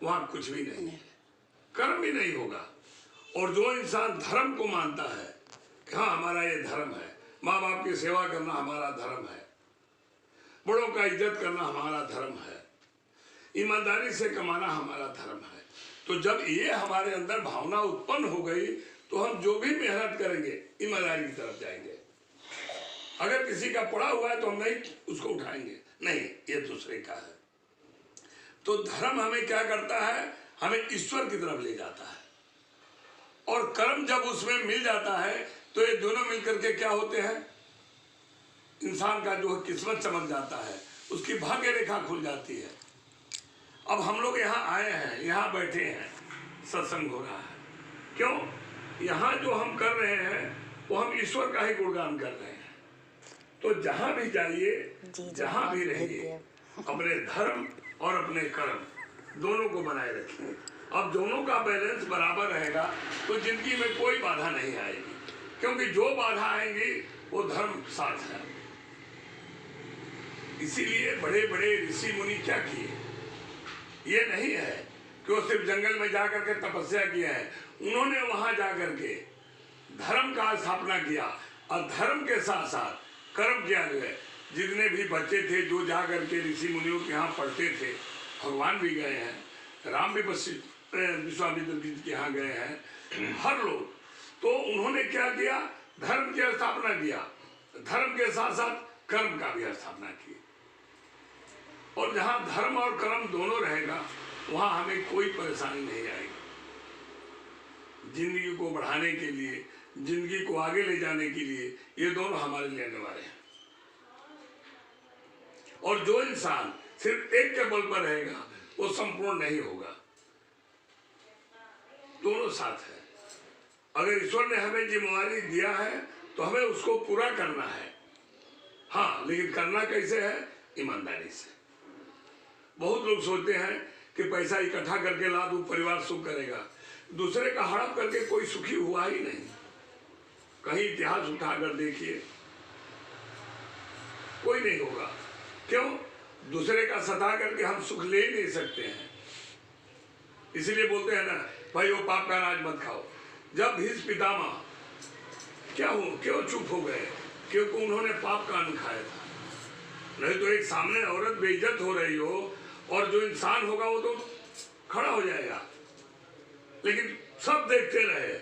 वहां कुछ भी नहीं है, कर्म भी नहीं होगा। और जो इंसान धर्म को मानता है कि हाँ हमारा ये धर्म है, माँ बाप की सेवा करना हमारा धर्म है, बड़ों का इज्जत करना हमारा धर्म है, ईमानदारी से कमाना हमारा धर्म है, तो जब ये हमारे अंदर भावना उत्पन्न हो गई तो हम जो भी मेहनत करेंगे ईमानदारी की तरफ जाएंगे। अगर किसी का पड़ा हुआ है तो हम नहीं उसको उठाएंगे, नहीं ये दूसरे का है। तो धर्म हमें क्या करता है, हमें ईश्वर की तरफ ले जाता है। और कर्म जब उसमें मिल जाता है तो ये दोनों मिलकर के क्या होते हैं, इंसान का जो किस्मत चमक जाता है, उसकी भाग्य रेखा खुल जाती है। अब हम लोग यहाँ आए हैं, यहाँ बैठे हैं, सत्संग हो रहा है, क्यों? यहाँ जो हम कर रहे हैं वो हम ईश्वर का ही गुणगान कर रहे हैं। तो जहाँ भी जाइए, जहाँ भी रहिए, अपने धर्म और अपने कर्म दोनों को बनाए रखिए। अब दोनों का बैलेंस बराबर रहेगा तो जिंदगी में कोई बाधा नहीं आएगी, क्योंकि जो बाधा आएंगी वो धर्म साथ है। इसीलिए बड़े बड़े ऋषि मुनि क्या किए, ये नहीं है कि वो सिर्फ जंगल में जाकर के तपस्या किया है, उन्होंने वहां जाकर के धर्म का स्थापना किया और धर्म के साथ साथ कर्म किया गया। जितने भी बच्चे थे जो जाकर के ऋषि मुनियों के यहाँ पढ़ते थे, भगवान भी गए हैं, राम भी विश्वामित्र जी के यहाँ गए हैं, हर लोग, तो उन्होंने क्या किया, धर्म की स्थापना किया, धर्म के साथ साथ कर्म का भी स्थापना की। और जहाँ धर्म और कर्म दोनों रहेगा वहाँ हमें कोई परेशानी नहीं आएगी। जिंदगी को बढ़ाने के लिए, जिंदगी को आगे ले जाने के लिए ये दोनों हमारे लिए अनिवार्य हैं। और जो इंसान सिर्फ एक के बल पर रहेगा वो संपूर्ण नहीं होगा, दोनों साथ है। अगर ईश्वर ने हमें जिम्मेवारी दिया है तो हमें उसको पूरा करना है, हाँ, लेकिन करना कैसे है, ईमानदारी से। बहुत लोग सोचते हैं कि पैसा इकट्ठा करके ला दूं परिवार सुख करेगा, दूसरे का हड़प करके कोई सुखी हुआ ही नहीं। कहीं इतिहास उठाकर देखिए, कोई नहीं होगा। क्यों? दूसरे का सता करके हम सुख ले ही नहीं सकते हैं। इसलिए बोलते हैं ना, भाई वो पाप का अनाज मत खाओ। जब भीष्म पितामह क्यों चुप हो गए, क्योंकि उन्होंने पाप का अन्न खाया था। नहीं तो एक सामने औरत बेइज्जत हो रही हो और जो इंसान होगा वो तो खड़ा हो जाएगा, लेकिन सब देखते रहे